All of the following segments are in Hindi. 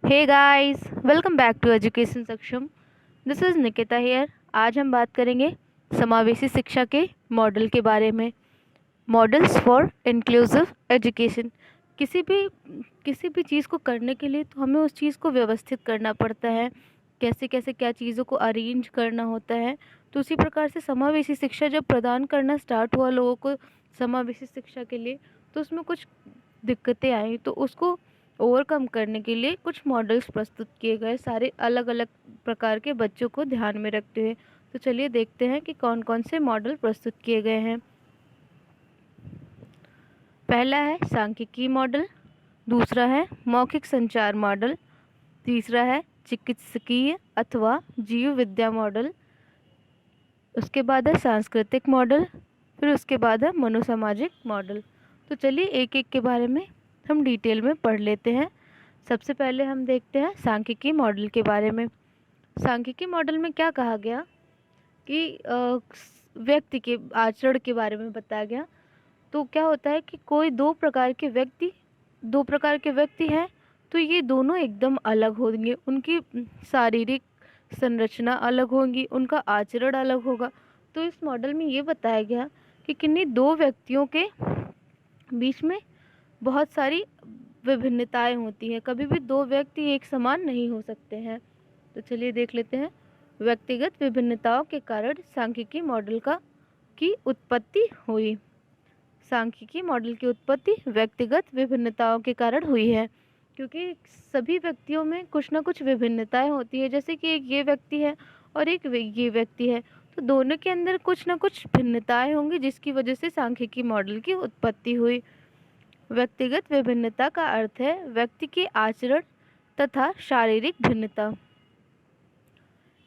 Hey guys, welcome back to education Saksham. This is Nikita here. आज हम बात करेंगे समावेशी शिक्षा के मॉडल के बारे में। Models for inclusive education. किसी भी किसी भी चीज़ को करने के लिए तो हमें उस चीज़ को व्यवस्थित करना पड़ता है, कैसे कैसे क्या चीज़ों को अरेंज करना होता है। तो उसी प्रकार से समावेशी शिक्षा जब प्रदान करना स्टार्ट हुआ लोगों को समावेशी शिक्षा के लिए, तो उसमें कुछ दिक्कतें आई। तो उसको ओवरकम करने के लिए कुछ मॉडल्स प्रस्तुत किए गए, सारे अलग अलग प्रकार के बच्चों को ध्यान में रखते हुए। तो चलिए देखते हैं कि कौन कौन से मॉडल प्रस्तुत किए गए हैं। पहला है सांख्यिकी मॉडल, दूसरा है मौखिक संचार मॉडल, तीसरा है चिकित्सकीय अथवा जीव विद्या मॉडल, उसके बाद है सांस्कृतिक मॉडल, फिर उसके बाद है मनोसामाजिक मॉडल। तो चलिए एक एक के बारे में हम डिटेल में पढ़ लेते हैं। सबसे पहले हम देखते हैं सांख्यिकी मॉडल के बारे में। सांख्यिकी मॉडल में क्या कहा गया कि व्यक्ति के आचरण के बारे में बताया गया। तो क्या होता है कि कोई दो प्रकार के व्यक्ति हैं, तो ये दोनों एकदम अलग होंगे, उनकी शारीरिक संरचना अलग होगी, उनका आचरण अलग होगा। तो इस मॉडल में ये बताया गया कि किन्हीं दो व्यक्तियों के बीच में बहुत सारी विभिन्नताएं होती हैं, कभी भी दो व्यक्ति एक समान नहीं हो सकते हैं। तो चलिए देख लेते हैं। व्यक्तिगत विभिन्नताओं के कारण सांख्यिकी मॉडल की उत्पत्ति हुई। सांख्यिकी मॉडल की उत्पत्ति व्यक्तिगत विभिन्नताओं के कारण हुई है, क्योंकि सभी व्यक्तियों में कुछ ना कुछ विभिन्नताएं होती है। जैसे कि एक ये व्यक्ति है और एक ये व्यक्ति है, तो दोनों के अंदर कुछ ना कुछ भिन्नताएं होंगी, जिसकी वजह से सांख्यिकी मॉडल की उत्पत्ति हुई। व्यक्तिगत विभिन्नता का अर्थ है व्यक्ति के आचरण तथा शारीरिक भिन्नता।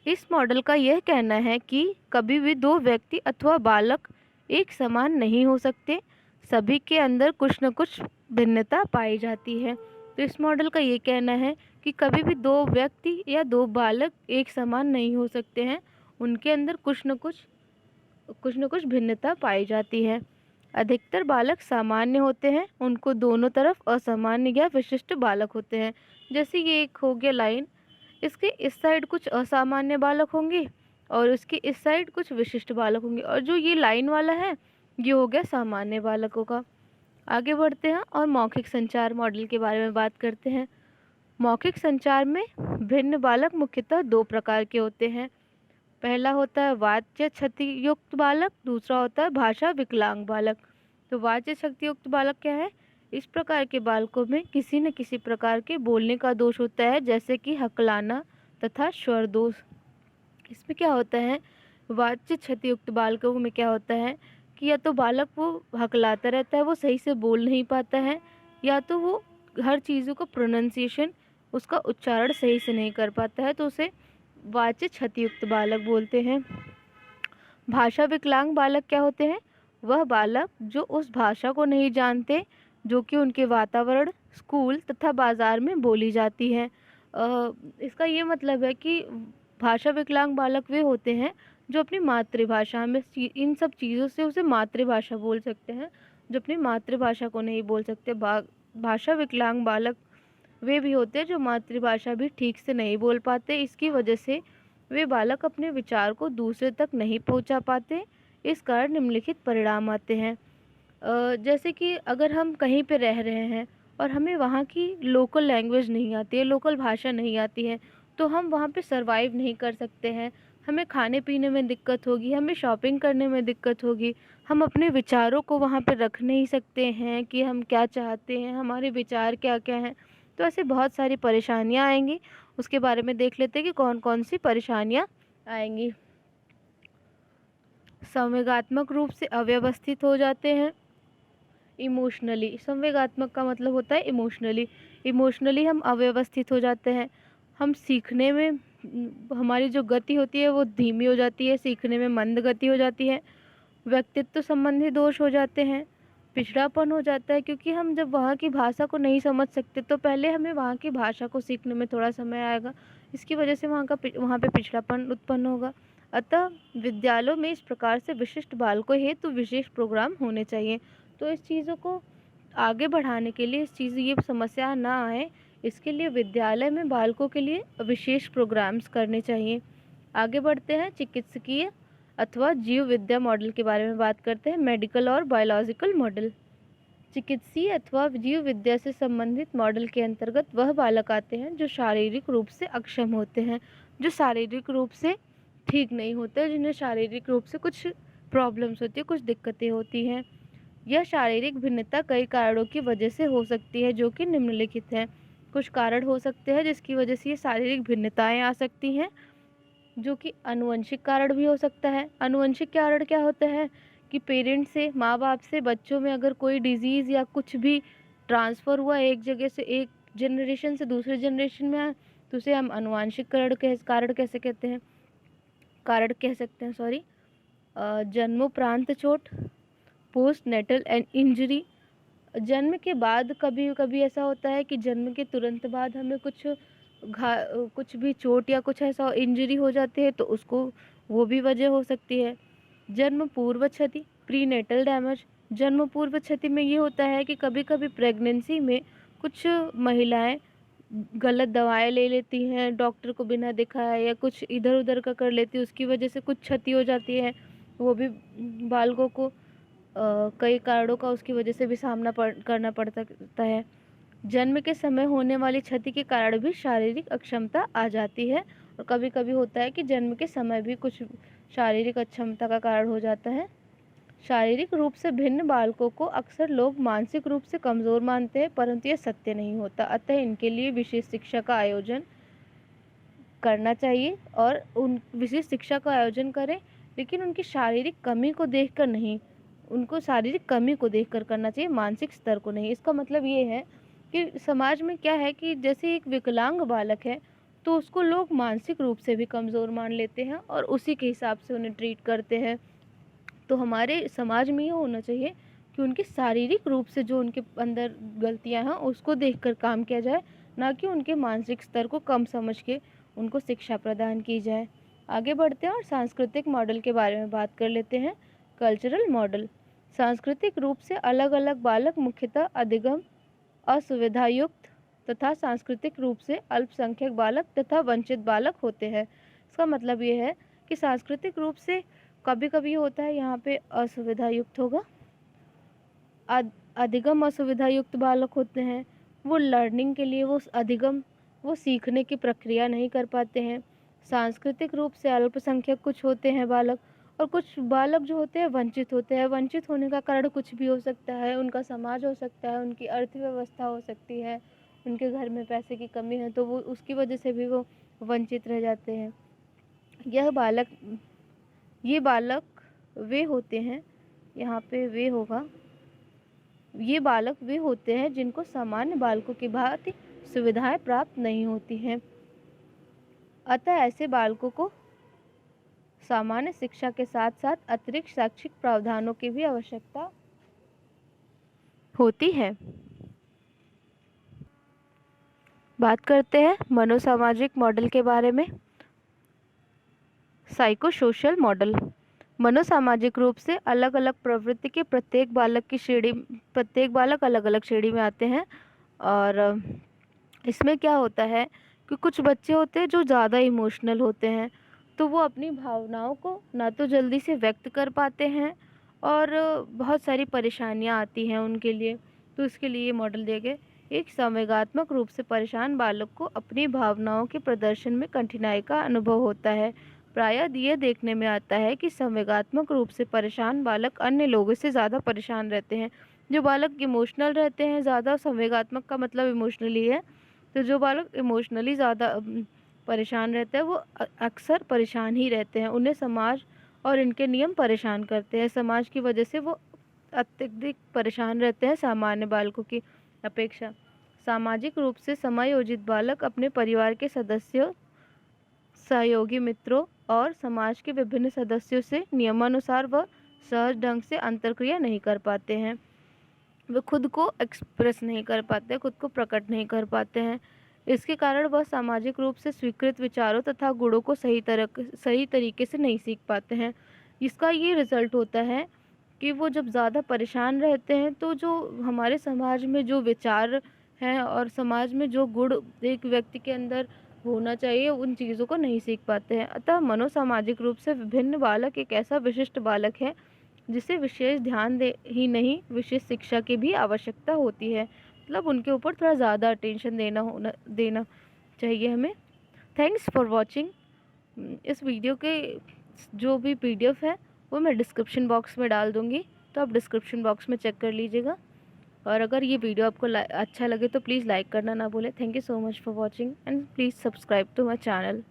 इस मॉडल का यह कहना है कि कभी भी दो व्यक्ति अथवा बालक एक समान नहीं हो सकते, सभी के अंदर कुछ न कुछ भिन्नता पाई जाती है। तो इस मॉडल का ये कहना है कि कभी भी दो व्यक्ति या दो बालक एक समान नहीं हो सकते हैं, उनके अंदर कुछ न कुछ भिन्नता पाई जाती है। अधिकतर बालक सामान्य होते हैं, उनको दोनों तरफ असामान्य या विशिष्ट बालक होते हैं। जैसे ये एक हो गया लाइन, इसके इस साइड कुछ असामान्य बालक होंगे और इसके इस साइड कुछ विशिष्ट बालक होंगे, और जो ये लाइन वाला है ये हो गया सामान्य बालकों का। आगे बढ़ते हैं और मौखिक संचार मॉडल के बारे में बात करते हैं। मौखिक संचार में भिन्न बालक मुख्यतः दो प्रकार के होते हैं। पहला होता है वाच्य क्षति युक्त बालक, दूसरा होता है भाषा विकलांग बालक। तो वाच्य शक्ति युक्त बालक क्या है? इस प्रकार के बालकों में किसी न किसी प्रकार के बोलने का दोष होता है, जैसे कि हकलाना तथा स्वर दोष। इसमें क्या होता है, वाच्य क्षति युक्त बालकों में क्या होता है कि या तो बालक वो हकलाता रहता है, वो सही से बोल नहीं पाता है, या तो वो हर चीज़ों का प्रोनाउंसिएशन, उसका उच्चारण सही से नहीं कर पाता है, तो उसे वाच्य क्षति युक्त बालक बोलते हैं। भाषा विकलांग बालक क्या होते हैं? वह बालक जो उस भाषा को नहीं जानते जो कि उनके वातावरण, स्कूल तथा बाजार में बोली जाती है। इसका ये मतलब है कि भाषा विकलांग बालक वे होते हैं जो अपनी मातृभाषा में इन सब चीज़ों से उसे मातृभाषा बोल सकते हैं, जो अपनी मातृभाषा को नहीं बोल सकते। भाषा विकलांग बालक वे भी होते हैं जो मातृभाषा भी ठीक से नहीं बोल पाते। इसकी वजह से वे बालक अपने विचार को दूसरे तक नहीं पहुंचा पाते। इस कारण निम्नलिखित परिणाम आते हैं। जैसे कि अगर हम कहीं पे रह रहे हैं और हमें वहाँ की लोकल लैंग्वेज नहीं आती है, लोकल भाषा नहीं आती है, तो हम वहाँ पे सरवाइव नहीं कर सकते हैं। हमें खाने पीने में दिक्कत होगी, हमें शॉपिंग करने में दिक्कत होगी, हम अपने विचारों को वहाँ पे रख नहीं सकते हैं कि हम क्या चाहते हैं, हमारे विचार क्या क्या हैं। तो ऐसे बहुत सारी परेशानियाँ आएंगी। उसके बारे में देख लेते हैं कि कौन कौन सी परेशानियाँ आएंगी। संवेगात्मक रूप से अव्यवस्थित हो जाते हैं। इमोशनली, संवेगात्मक का मतलब होता है इमोशनली हम अव्यवस्थित हो जाते हैं। हम सीखने में हमारी जो गति होती है वो धीमी हो जाती है, सीखने में मंद गति हो जाती है। व्यक्तित्व संबंधी दोष हो जाते हैं। पिछड़ापन हो जाता है, क्योंकि हम जब वहाँ की भाषा को नहीं समझ सकते तो पहले हमें वहाँ की भाषा को सीखने में थोड़ा समय आएगा, इसकी वजह से वहाँ पे पिछड़ापन उत्पन्न होगा। अतः विद्यालयों में इस प्रकार से विशिष्ट बालकों हेतु विशेष प्रोग्राम होने चाहिए। तो इस चीज़ों को आगे बढ़ाने के लिए, इस चीज़ ये समस्या ना आए, इसके लिए विद्यालय में बालकों के लिए विशेष प्रोग्राम्स करने चाहिए। आगे बढ़ते हैं, चिकित्सकीय अथवा जीव विद्या मॉडल के बारे में बात करते हैं। मेडिकल और बायोलॉजिकल मॉडल। चिकित्सीय अथवा जीव विद्या से संबंधित मॉडल के अंतर्गत वह बालक आते हैं जो शारीरिक रूप से अक्षम होते हैं, जो शारीरिक रूप से ठीक नहीं होते, जिन्हें शारीरिक रूप से कुछ प्रॉब्लम्स होती है, कुछ दिक्कतें होती हैं। यह शारीरिक भिन्नता कई कारणों की वजह से हो सकती है, जो कि निम्नलिखित हैं। कुछ कारण हो सकते हैं जिसकी वजह से ये शारीरिक भिन्नताएं आ सकती हैं, जो कि आनुवंशिक कारण भी हो सकता है। आनुवंशिक कारण क्या होता है कि पेरेंट्स से, माँ बाप से बच्चों में अगर कोई डिजीज़ या कुछ भी ट्रांसफ़र हुआ एक जगह से, एक जनरेशन से दूसरे जनरेशन में, तो उसे हम आनुवंशिक कारण कैसे कहते हैं, कारण कह सकते हैं, सॉरी। जन्मोपरांत चोट, पोस्ट नेटल एंड इंजरी। जन्म के बाद कभी कभी ऐसा होता है कि जन्म के तुरंत बाद हमें कुछ भी चोट या कुछ ऐसा इंजरी हो जाती है, तो उसको वो भी वजह हो सकती है। जन्म पूर्व क्षति, प्री नेटल डैमेज। जन्म पूर्व क्षति में ये होता है कि कभी कभी प्रेगनेंसी में कुछ महिलाएं गलत दवाएं ले लेती हैं, डॉक्टर को बिना दिखाए, या कुछ इधर उधर का कर लेती है, उसकी वजह से कुछ क्षति हो जाती है। वो भी बालकों को कई कारणों का उसकी वजह से भी सामना करना पड़ सकता है। जन्म के समय होने वाली क्षति के कारण भी शारीरिक अक्षमता आ जाती है, और कभी कभी होता है कि जन्म के समय भी कुछ शारीरिक अक्षमता का कारण हो जाता है। शारीरिक रूप से भिन्न बालकों को अक्सर लोग मानसिक रूप से कमज़ोर मानते हैं, परंतु यह सत्य नहीं होता। अतः इनके लिए विशेष शिक्षा का आयोजन करना चाहिए, और उन विशेष शिक्षा का आयोजन करें, लेकिन उनकी शारीरिक कमी को देखकर नहीं, उनको शारीरिक कमी को देखकर करना चाहिए, मानसिक स्तर को नहीं। इसका मतलब ये है कि समाज में क्या है कि जैसे एक विकलांग बालक है, तो उसको लोग मानसिक रूप से भी कमज़ोर मान लेते हैं और उसी के हिसाब से उन्हें ट्रीट करते हैं। तो हमारे समाज में ये होना चाहिए कि उनके शारीरिक रूप से जो उनके अंदर गलतियां हैं उसको देखकर काम किया जाए, ना कि उनके मानसिक स्तर को कम समझ के उनको शिक्षा प्रदान की जाए। आगे बढ़ते हैं और सांस्कृतिक मॉडल के बारे में बात कर लेते हैं। Cultural model. सांस्कृतिक रूप से अलग अलग बालक मुख्यतः अधिगम, असुविधायुक्त तथा सांस्कृतिक रूप से अल्पसंख्यक बालक तथा वंचित बालक होते हैं। इसका मतलब ये है कि सांस्कृतिक रूप से कभी कभी होता है यहाँ पे असुविधा युक्त होगा, अधिगम असुविधा युक्त बालक होते हैं। वो लर्निंग के लिए, वो सीखने की प्रक्रिया नहीं कर पाते हैं। सांस्कृतिक रूप से अल्पसंख्यक कुछ होते हैं बालक, और कुछ बालक जो होते हैं वंचित होते हैं। वंचित होने का कारण कुछ भी हो सकता है, उनका समाज हो सकता है, उनकी अर्थव्यवस्था हो सकती है, उनके घर में पैसे की कमी है, तो वो उसकी वजह से भी वो वंचित रह जाते हैं। ये बालक वे होते हैं, यहाँ पे वे होगा, ये बालक वे होते हैं जिनको सामान्य बालकों की भांति सुविधाएं प्राप्त नहीं होती हैं। अतः ऐसे बालकों को सामान्य शिक्षा के साथ साथ अतिरिक्त शैक्षिक प्रावधानों की भी आवश्यकता होती है। बात करते हैं मनोसामाजिक मॉडल के बारे में। Psychosocial model. मनोसामाजिक रूप से अलग अलग प्रवृत्ति के प्रत्येक बालक अलग अलग श्रेणी में आते हैं, और इसमें क्या होता है कि कुछ बच्चे होते हैं जो ज़्यादा इमोशनल होते हैं, तो वो अपनी भावनाओं को ना तो जल्दी से व्यक्त कर पाते हैं, और बहुत सारी परेशानियां आती हैं उनके लिए। तो इसके लिए ये मॉडल दिए गए। एक संवेगात्मक रूप से परेशान बालक को अपनी भावनाओं के प्रदर्शन में कठिनाई का अनुभव होता है। प्रायः यह देखने में आता है कि संवेगात्मक रूप से परेशान बालक अन्य लोगों से ज़्यादा परेशान रहते हैं। जो बालक इमोशनल रहते हैं ज़्यादा, संवेगात्मक का मतलब इमोशनली है, तो जो बालक इमोशनली ज़्यादा परेशान रहते हैं वो अक्सर परेशान ही रहते हैं। उन्हें समाज और इनके नियम परेशान करते हैं। समाज की वजह से वो अत्यधिक परेशान रहते हैं सामान्य बालकों की अपेक्षा। सामाजिक रूप से समायोजित बालक अपने परिवार के सदस्यों, सहयोगी मित्रों और समाज के विभिन्न सदस्यों से नियमानुसार व सहज ढंग से अंतर्क्रिया नहीं कर पाते हैं। वे खुद को एक्सप्रेस नहीं कर पाते, खुद को प्रकट नहीं कर पाते हैं। इसके कारण वह सामाजिक रूप से स्वीकृत विचारों तथा गुणों को सही तरीके से नहीं सीख पाते हैं। इसका ये रिजल्ट होता है कि वो जब ज़्यादा परेशान रहते हैं, तो जो हमारे समाज में जो विचार हैं और समाज में जो गुण एक व्यक्ति के अंदर होना चाहिए उन चीज़ों को नहीं सीख पाते हैं। अतः मनोसामाजिक रूप से विभिन्न बालक एक ऐसा विशिष्ट बालक है जिसे विशेष ध्यान दे ही नहीं, विशेष शिक्षा की भी आवश्यकता होती है। मतलब उनके ऊपर थोड़ा ज़्यादा अटेंशन देना चाहिए हमें। Thanks for watching. इस वीडियो के जो भी पीडीएफ है वो मैं डिस्क्रिप्शन बॉक्स में डाल दूँगी, तो आप डिस्क्रिप्शन बॉक्स में चेक कर लीजिएगा। और अगर ये वीडियो आपको अच्छा लगे तो प्लीज़ लाइक करना ना भूलें। Thank you so much for watching and please subscribe to my channel.